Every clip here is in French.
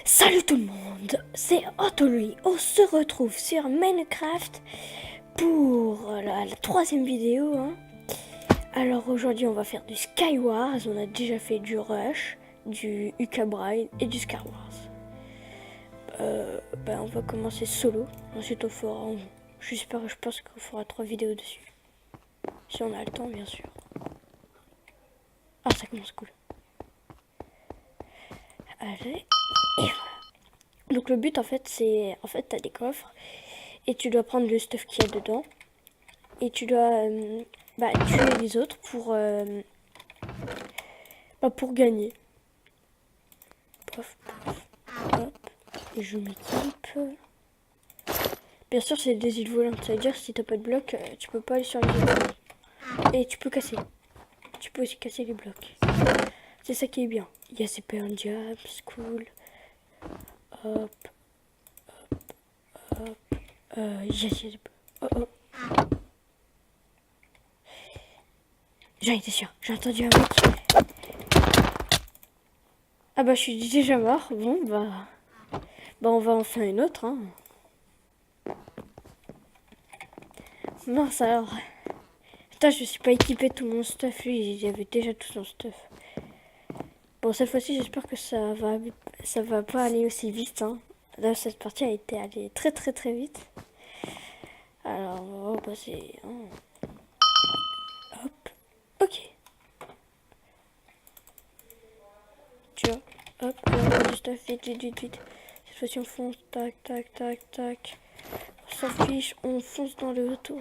Salut tout le monde, c'est Otolui. On se retrouve sur Minecraft pour la troisième vidéo. Alors aujourd'hui on va faire du Skywars. On a déjà fait du Rush, du Ukabrine et du Skywars. On va commencer solo. Ensuite on fera, je pense qu'on fera 3 vidéos dessus. Si on a le temps bien sûr. Ah ça commence cool. Allez, et voilà. Donc le but en fait c'est, t'as des coffres et tu dois prendre le stuff qu'il y a dedans et tu dois tuer les autres pour gagner. Pof, pof, hop, et je m'équipe. Bien sûr c'est des îles volantes, ça veut dire que si t'as pas de blocs, tu peux pas aller sur les îles. Et tu peux casser. Tu peux aussi casser les blocs. C'est ça qui est bien. Il y a ces un diable, cool. Hop. Yes. Oh. J'en étais sûr, j'ai entendu un mec. Ah bah je suis déjà mort. Bon on va en faire une autre. Mince alors. Putain, je suis pas équipé de tout mon stuff. Lui, il avait déjà tout son stuff. Bon, cette fois-ci, j'espère que ça va pas aller aussi vite. Là, cette partie a été allée très vite. Alors, on va passer. Hop. Ok. Tu vois. Hop. On a du stuff. Vite. Cette fois-ci, on fonce. Tac. On s'en fiche. On fonce dans le retour.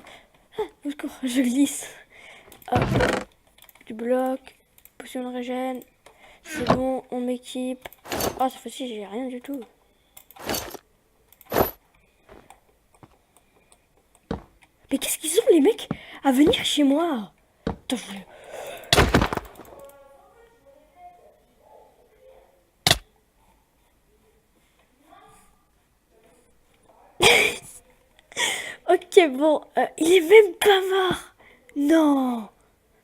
Ah, au secours, je glisse. Hop. Du bloc. Potion de régène. C'est bon, on m'équipe. Ah, cette fois-ci, j'ai rien du tout. Mais qu'est-ce qu'ils ont, les mecs, à venir chez moi? Attends, Ok, bon, il est même pas mort. Non,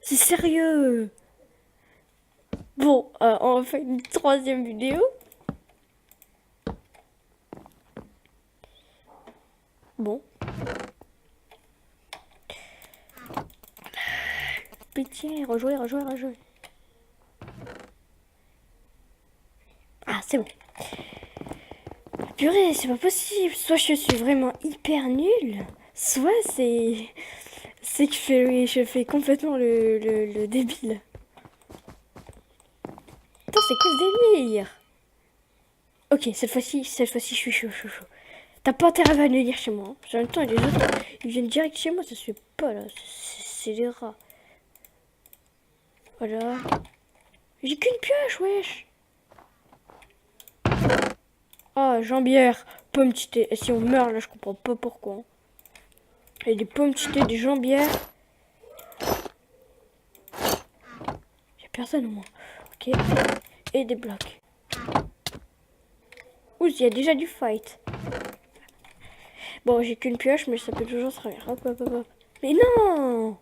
c'est sérieux. Bon, on va faire une troisième vidéo. Bon. Pitié, rejouer. Ah, c'est bon. Purée, c'est pas possible. Soit je suis vraiment hyper nulle, soit c'est que je fais complètement le débile. Attends, c'est quoi ce délire? Ok, cette fois-ci, je suis chaud. T'as pas intérêt à venir chez moi. En même temps, les autres, ils viennent direct chez moi, ça se fait pas là. C'est des rats. Voilà. J'ai qu'une pioche, wesh. Ah, jambière, pomme cheatée. Et si on meurt là, je comprends pas pourquoi. Il y a des pommes cheatées, des jambières. Y'a personne au moins. Ok. Et des blocs. Ouh, il y a déjà du fight. Bon, j'ai qu'une pioche, mais ça peut toujours se revenir. Hop. Mais non!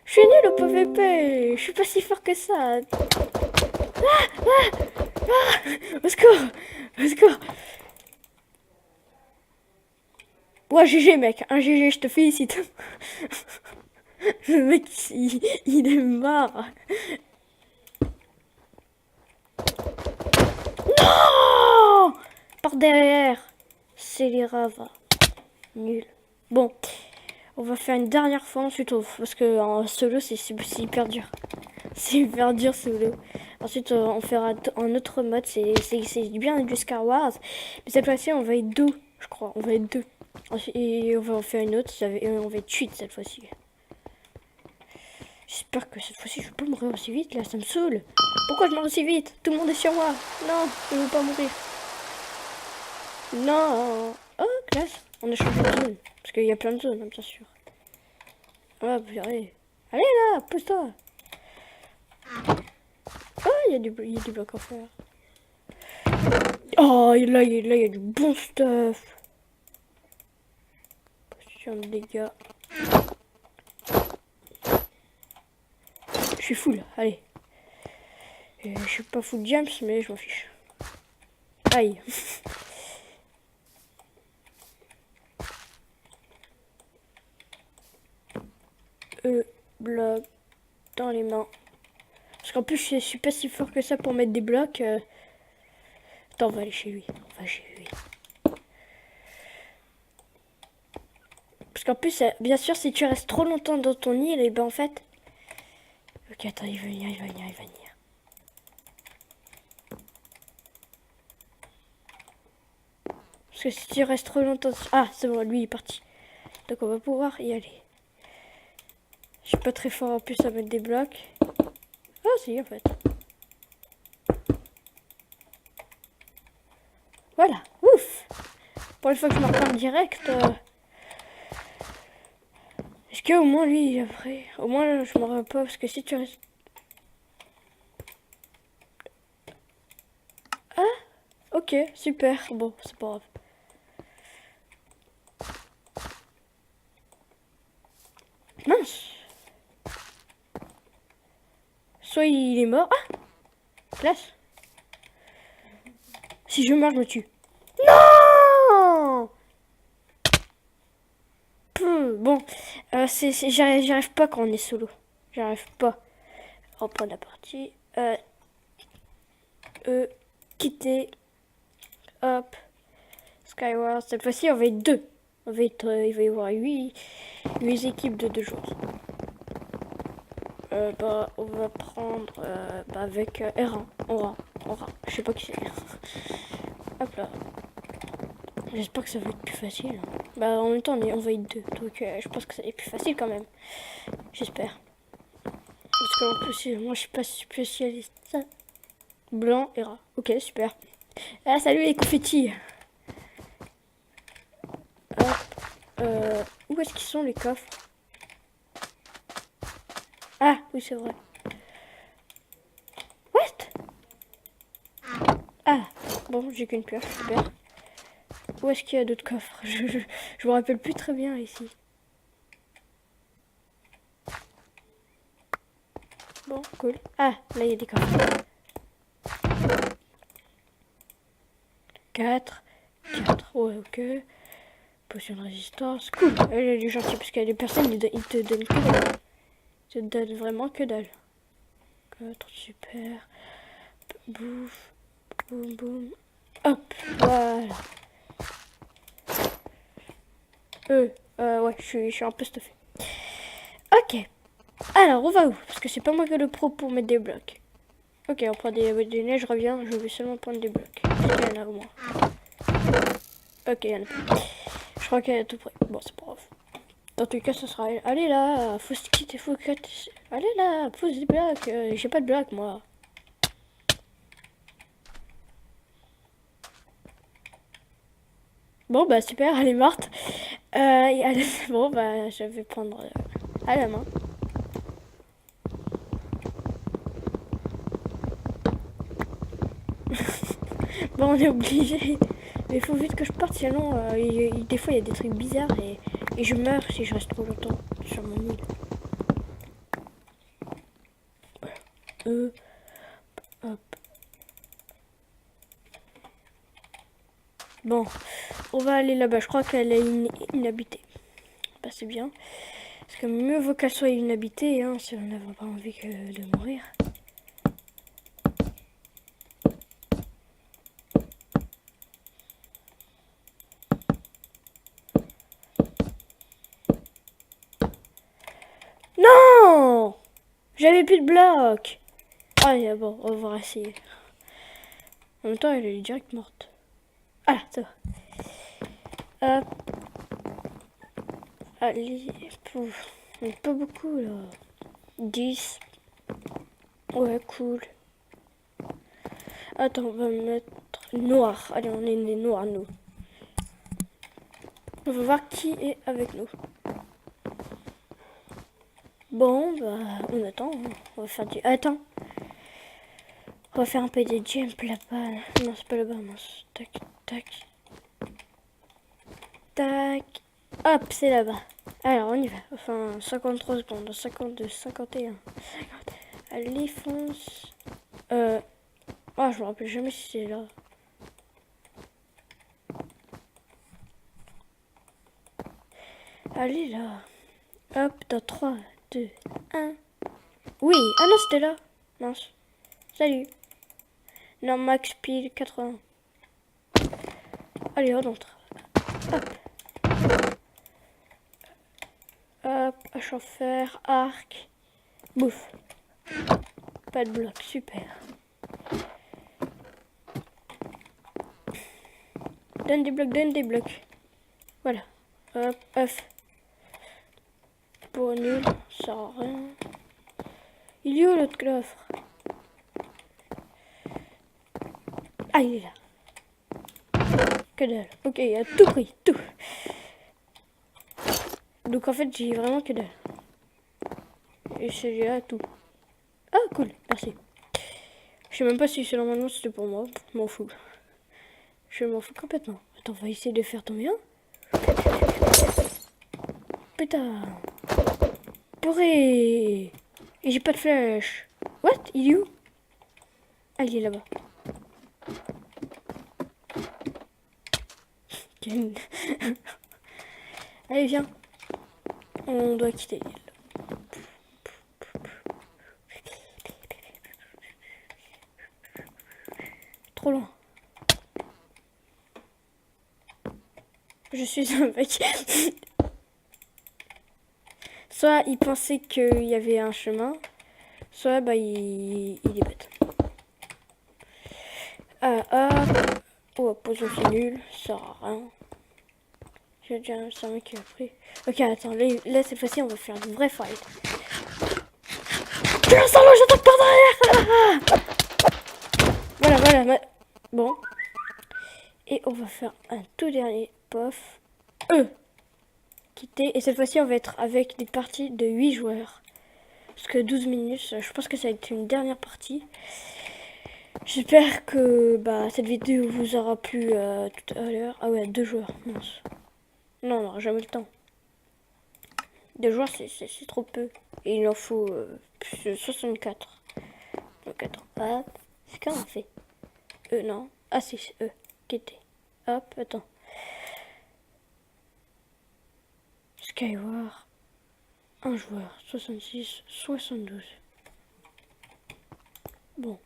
Je suis nul au PVP. Je suis pas si fort que ça. Au secours. Ouais, GG, mec. Un GG, je te félicite. Le mec, il est mort. Non! Par derrière. C'est les rats. Nul. Bon. On va faire une dernière fois ensuite, parce que en solo, c'est hyper dur. C'est hyper dur solo. Ensuite, on fera un autre mode, c'est bien du Skywars. Mais cette fois-ci, on va être 2, je crois. On va être 2. Et on va en faire une autre, et on va être 8 cette fois-ci. J'espère que cette fois-ci, je vais pas mourir aussi vite, là, ça me saoule. Pourquoi je meurs aussi vite? Tout le monde est sur moi. Non, je veux pas mourir. Non. Oh, classe. On a changé de zone. Parce qu'il y a plein de zones, bien sûr. Ah, purée. Allez là, pousse-toi. Oh, il y a du bloc à faire. Oh, là, il y a du bon stuff. Position de dégâts. Je suis full, allez. Je suis pas full jumps, mais je m'en fiche. Aïe. Bloc dans les mains. Parce qu'en plus, je suis pas si fort que ça pour mettre des blocs. Attends, on va aller chez lui. On va chez lui. Parce qu'en plus, bien sûr, si tu restes trop longtemps dans ton île, et ben en fait... Ok, attends, il va venir, il va venir, il va venir. Parce que si tu restes trop longtemps... Ah, c'est bon, lui, il est parti. Donc on va pouvoir y aller. Je suis pas très fort en plus à mettre des blocs. Ah si, en fait. Voilà, ouf. Pour une fois que je marque en direct... Est-ce qu'au moins lui, après... Au moins, je m'en rappelle pas, parce que si tu restes... Ah, ok, super. Bon, c'est pas grave. Mince. Soit il est mort. Ah, classe. Si je meurs, je me tue. Non. Bon, j'arrive pas quand on est solo. J'arrive pas. Reprendre la partie. Quitter. Hop. Skyward. Cette fois-ci, on va être deux. Il va y avoir 8 équipes de 2 joueurs. On va prendre avec R1. Aura. Je sais pas qui c'est. Hop là. J'espère que ça va être plus facile. En même temps, on va être deux. Donc, je pense que ça va être plus facile quand même. J'espère. Parce qu'en plus, moi, je suis pas spécialiste. Blanc et rat. Ok, super. Ah, salut les confettis. Hop. Où est-ce qu'ils sont les coffres? Ah, oui, c'est vrai. What? Ah, bon, j'ai qu'une pioche, super. Où est-ce qu'il y a d'autres coffres? Je me rappelle plus très bien ici. Bon, cool. Ah, là, il y a des coffres. 4. Ouais, ok. Potion de résistance. Cool. Elle est gentille parce qu'il y a des personnes, ils te donnent que dalle. Ils te donnent vraiment que dalle. 4, super. Bouffe. Boum, boum. Hop, voilà. Ouais, je suis un peu stuffé. Ok. Alors, on va où? Parce que c'est pas moi qui ai le pro pour mettre des blocs. Ok, on prend des neiges, je reviens. Je vais seulement prendre des blocs. Il y en a au moins. Ok, il y en a pas. Je crois qu'elle est à tout près. Bon, c'est pas grave. Dans tout cas, ça sera... Allez là, faut se quitter, faut que... Allez là, pose des blocs. J'ai pas de blocs, moi. Bon, bah super, elle est morte. Bon, bah je vais prendre à la main. Bon, on est obligé. Mais il faut vite que je parte, sinon des fois il y a des trucs bizarres et je meurs si je reste trop longtemps sur mon île. Hop. Bon, on va aller là-bas. Je crois qu'elle est inhabitée. Bah c'est bien. Parce que mieux vaut qu'elle soit inhabitée, hein, si on n'a pas envie de mourir. Non! J'avais plus de blocs. Ah bon, on va essayer. En même temps, elle est direct morte. Ah là, ça va. Hop. Allez, pouf. On n'est pas beaucoup là. 10. Ouais, cool. Attends, on va mettre noir. Allez, on est des noirs, nous. On va voir qui est avec nous. Bon, bah, on attend. Hein. On va faire du... Attends. On va faire un peu de jump là-bas. Non, c'est pas là-bas, mince. Tac, tac. Tac. Hop, c'est là-bas. Alors, on y va. Enfin, 53 secondes. 52, 51. 50. Allez, fonce. Oh, je me rappelle jamais si c'est là. Allez là. Hop, dans 3, 2, 1. Oui, ah non, c'était là. Mince. Salut. Non, max pile 80. Allez, on entre. Hop. Hop, hache en fer, arc. Bouffe. Pas de bloc, super. Donne des blocs, donne des blocs. Voilà. Hop, œuf. Pour nul, ça sert à rien. Il est où l'autre coffre? Ah, il est là. Que dalle. Ok, il a tout pris, tout. Donc en fait, j'ai vraiment que dalle. Et celui-là, tout. Ah, cool, merci. Je sais même pas si c'est normalement c'était pour moi. Je m'en fous. Je m'en fous complètement. Attends, on va essayer de faire tomber un. Putain. Purée. Et j'ai pas de flèche. What? Il est où? Ah, il est là-bas. Allez, viens. On doit quitter l'île. Trop loin. Je suis un mec. Soit il pensait qu'il y avait un chemin, soit bah il est bête. Oh, poison c'est nul, ça sert à rien. J'ai déjà un mec qui a pris. Ok, attends, là cette fois-ci on va faire une vraie fight. Tu l'installes, j'attaque par derrière. Voilà. Bon. Et on va faire un tout dernier pof. Quitter. Et cette fois-ci on va être avec des parties de 8 joueurs. Parce que 12 minutes, je pense que ça va être une dernière partie. J'espère que cette vidéo vous aura plu tout à l'heure. Ah ouais, 2 joueurs, mince. Non, on n'aura jamais le temps. 2 joueurs, c'est trop peu. Et il en faut 64. Donc attends, hop. C'est quand on a fait non. Ah si, c'est quitter. Hop, attends. Skyward. Un joueur, 66, 72. Bon.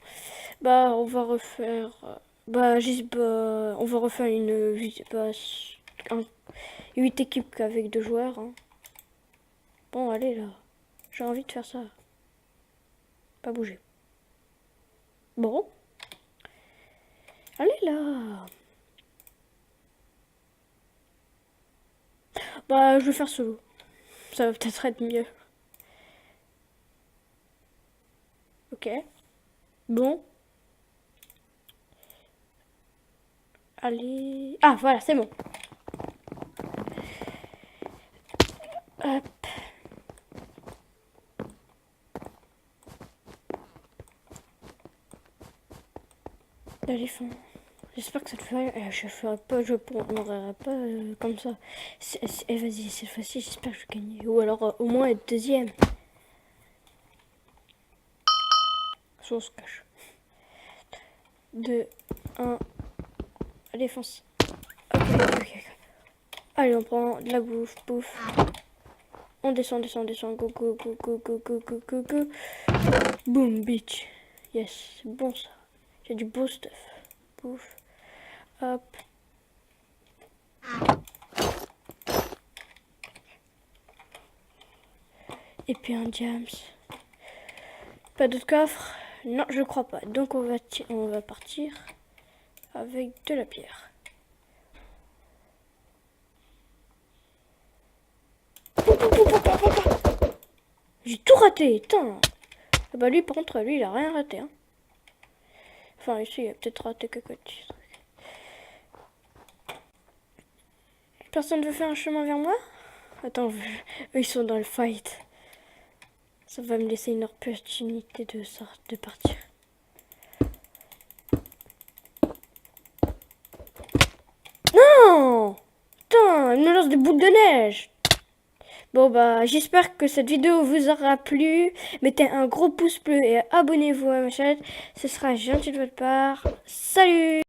On va refaire... on va refaire une 8 équipes avec 2 joueurs. Hein. Bon, allez là. J'ai envie de faire ça. Pas bouger. Bon. Allez là. Je vais faire solo. Ça va peut-être être mieux. Ok. Bon. Allez. Ah, voilà, c'est bon. Hop. L'éléphant. J'espère que ça te fait. Je ferai pas, je pourrai pas comme ça. Vas-y, cette fois-ci, j'espère que je vais gagner. Ou alors au moins être deuxième. Soit on se cache. 2, 1. Allez, fonce. Ok. Allez, on prend de la bouffe, On descend. Go. Boom, bitch. Yes, c'est bon ça. J'ai du beau stuff. Bouffe. Hop. Et puis un jams. Pas d'autre coffre? Non, je crois pas. Donc on va partir avec de la pierre. J'ai tout raté, putain. Lui par contre, lui il a rien raté. Hein. Enfin ici il a peut-être raté quelque chose. Personne ne veut faire un chemin vers moi? Attends, eux ils sont dans le fight. Ça va me laisser une opportunité de partir. Non! Putain, il me lance des boules de neige. Bon j'espère que cette vidéo vous aura plu. Mettez un gros pouce bleu et abonnez-vous à ma chaîne. Ce sera gentil de votre part. Salut!